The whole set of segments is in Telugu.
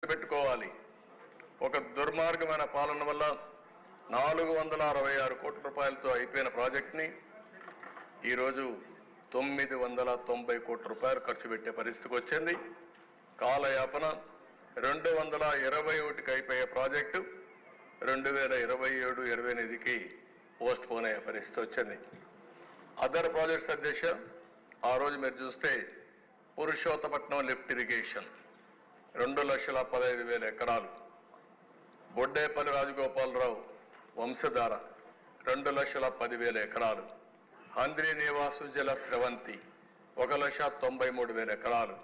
పెట్టుకోవాలి. ఒక దుర్మార్గమైన పాలన వల్ల 466 కోట్ల రూపాయలతో అయిపోయిన ప్రాజెక్ట్ని ఈరోజు 990 కోట్ల రూపాయలు ఖర్చు పెట్టే పరిస్థితికి వచ్చింది. కాలయాపన 221కి అయిపోయే ప్రాజెక్టు 2027-28కి పోస్ట్ పోన్ అయ్యే పరిస్థితి వచ్చింది. అదర్ ప్రాజెక్ట్స్ అధ్యక్ష, ఆ రోజు మీరు చూస్తే పురుషోత్తపట్నం లిఫ్ట్ ఇరిగేషన్ 2,15,000 ఎకరాలు, బొడ్డేపల్లి రాజగోపాలరావు వంశధార 2,10,000 ఎకరాలు, హంద్రి నివాసు జల స్రవంతి 1,93,000 ఎకరాలు,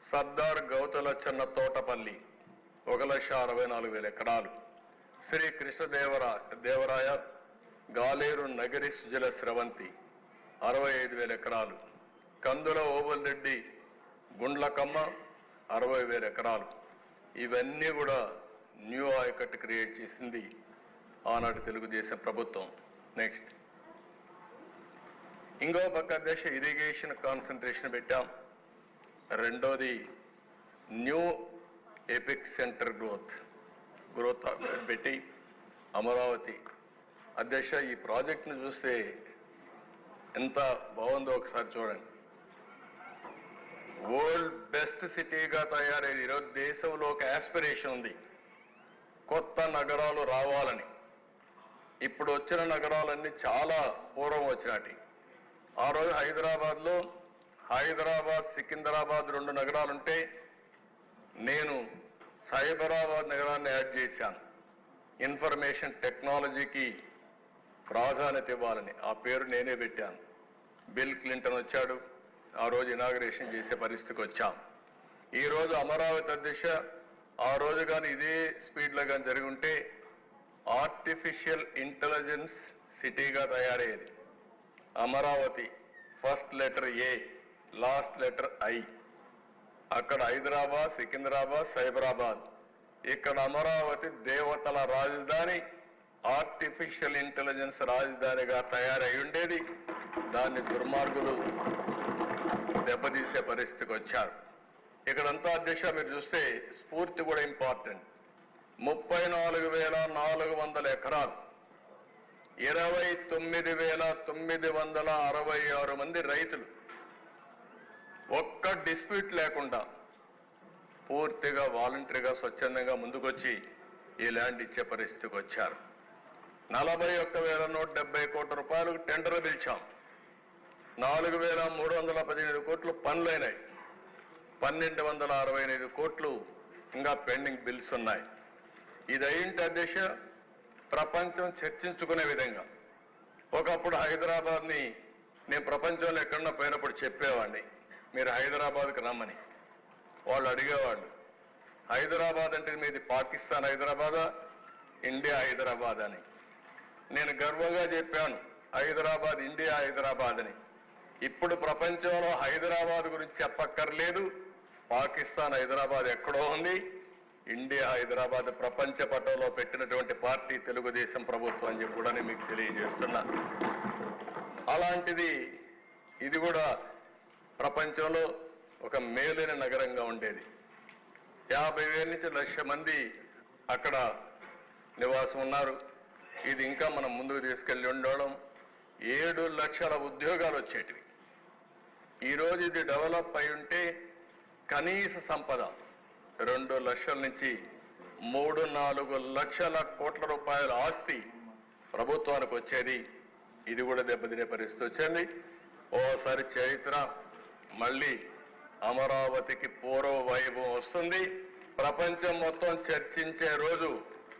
సర్దార్ గౌతలచ్చన్న తోటపల్లి 1,64,000 ఎకరాలు, శ్రీ కృష్ణదేవరాయ గాలేరు నగరి సుజల స్రవంతి 65,000 ఎకరాలు, కందుల ఓబల్ రెడ్డి గుండ్లకమ్మ 60,000 ఎకరాలు. ఇవన్నీ కూడా న్యూ ఆయకట్టు క్రియేట్ చేసింది ఆనాటి తెలుగుదేశం ప్రభుత్వం. నెక్స్ట్ ఇంకో పక్క దేశ ఇరిగేషన్ కాన్సన్ట్రేషన్ పెట్టాం. రెండోది న్యూ ఎపిక్ సెంటర్ గ్రోత్ పెట్టి అమరావతి అధ్యక్ష, ఈ ప్రాజెక్ట్ను చూస్తే ఎంత బాగుందో ఒకసారి చూడండి. వరల్డ్ బెస్ట్ సిటీగా తయారైంది. ఈరోజు దేశంలో ఒక ఆస్పిరేషన్ ఉంది, కొత్త నగరాలు రావాలని. ఇప్పుడు వచ్చిన నగరాలన్నీ చాలా పూర్వం వచ్చినటి. ఆ రోజు హైదరాబాద్ సికింద్రాబాద్ 2 నగరాలుంటే నేను సైబరాబాద్ నగరాన్ని యాడ్ చేశాను. ఇన్ఫర్మేషన్ టెక్నాలజీకి ప్రాధాన్యత ఇవ్వాలని ఆ పేరు నేనే పెట్టాను. బిల్ క్లింటన్ వచ్చాడు, ఆ రోజు ఇనాగరేషన్ చేసే పరిస్థితికి వచ్చాం. ఈరోజు అమరావతి అధ్యక్ష, ఆ రోజు కానీ ఇదే స్పీడ్లో కానీ జరిగి ఉంటే ఆర్టిఫిషియల్ ఇంటెలిజెన్స్ సిటీగా తయారయ్యేది. Amaravati first letter A, last letter I. అక్కడ హైదరాబాద్, సికింద్రాబాద్, సైబరాబాద్. ఇక్కడ అమరావతి దేవతల రాజధాని, ఆర్టిఫిషియల్ ఇంటెలిజెన్స్ రాజధానిగా తయారై ఉండేది. దాన్ని దుర్మార్గులు దెబ్బతీసే పరిస్థితికి వచ్చారు. ఇక్కడంతా అధ్యక్ష మీరు చూస్తే స్ఫూర్తి కూడా ఇంపార్టెంట్. 34,400 ఎకరాలు, 29,966 మంది రైతులు ఒక్క డిస్ప్యూట్ లేకుండా పూర్తిగా వాలంటరీగా స్వచ్ఛందంగా ముందుకొచ్చి ఈ ల్యాండ్ ఇచ్చే పరిస్థితికి వచ్చారు. 41,170 కోట్ల రూపాయలకు టెండర్ పిలిచాం. 4,318 కోట్లు పనులైనాయి. 1,265 కోట్లు ఇంకా పెండింగ్ బిల్స్ ఉన్నాయి. ఇది అయింటే అధ్యక్ష ప్రపంచం చర్చించుకునే విధంగా. ఒకప్పుడు హైదరాబాద్ని నేను ప్రపంచంలో ఎక్కడన్నా పోయినప్పుడు చెప్పేవాడిని, మీరు హైదరాబాద్కి రమ్మని. వాళ్ళు అడిగేవాళ్ళు, హైదరాబాద్ అంటే మీది పాకిస్తాన్ హైదరాబాదా, ఇండియా హైదరాబాద్ అని. నేను గర్వంగా చెప్పాను, హైదరాబాద్ ఇండియా హైదరాబాద్ అని. ఇప్పుడు ప్రపంచంలో హైదరాబాద్ గురించి చెప్పక్కర్లేదు, పాకిస్తాన్ హైదరాబాద్ ఎక్కడో ఉంది, ఇండియా హైదరాబాద్ ప్రపంచ పటంలో పెట్టినటువంటి పార్టీ తెలుగుదేశం ప్రభుత్వం అని చెప్పి కూడా నేను మీకు తెలియజేస్తున్నా. అలాంటిది ఇది కూడా ప్రపంచంలో ఒక మేలైన నగరంగా ఉండేది. 50,000 నుంచి 1,00,000 మంది అక్కడ నివాసం ఉన్నారు. ఇది ఇంకా మనం ముందుకు తీసుకెళ్ళి ఉండడం 7 లక్షల ఉద్యోగాలు వచ్చేటివి. ఈరోజు ఇది డెవలప్ అయి ఉంటే కనీస సంపద 2 లక్షల నుంచి 3-4 లక్షల కోట్ల రూపాయల ఆస్తి ప్రభుత్వానికి వచ్చేది. ఇది కూడా దెబ్బతినే పరిస్థితి వచ్చింది. ఓసారి చరిత్ర మళ్ళీ అమరావతికి పూర్వ వైభవం వస్తుంది. ప్రపంచం మొత్తం చర్చించే రోజు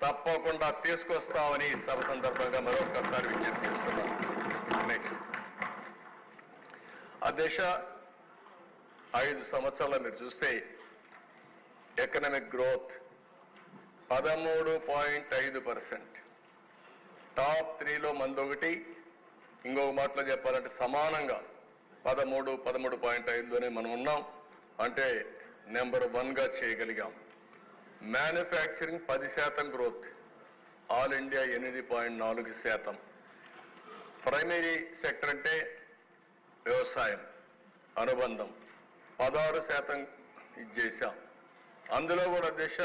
తప్పకుండా తీసుకొస్తామని ఈ సభ సందర్భంగా మరొకసారి విజ్ఞప్తి చేస్తున్నాను. నెక్స్ట్ అధ్యక్ష, 5 సంవత్సరాల మీరు చూస్తే ఎకనామిక్ గ్రోత్ 13.5%. టాప్ 3లో మందొకటి. ఇంకొక మాటలో చెప్పాలంటే సమానంగా 13.5లోనే మనం ఉన్నాం. అంటే నెంబర్ 1గా చేయగలిగాం. Manufacturing 10% growth, all India 8.4%. Primary sector అంటే వ్యవసాయం అనుబంధం 16% ఇది చేశాం. అందులో కూడా దిశ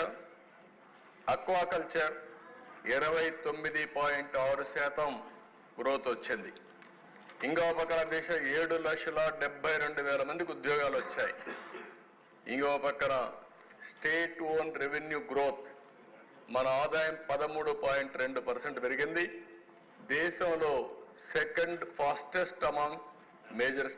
అక్వాకల్చర్ 29.6% గ్రోత్ వచ్చింది. ఇంకో పక్కన దిశ 7,72,000 మందికి ఉద్యోగాలు వచ్చాయి. ఇంకో పక్కన స్టేట్ ఓన్ రెవెన్యూ గ్రోత్ మన ఆదాయం 13.2% పెరిగింది. దేశంలో సెకండ్ ఫాస్టెస్ట్ అమాంగ్ మేజర్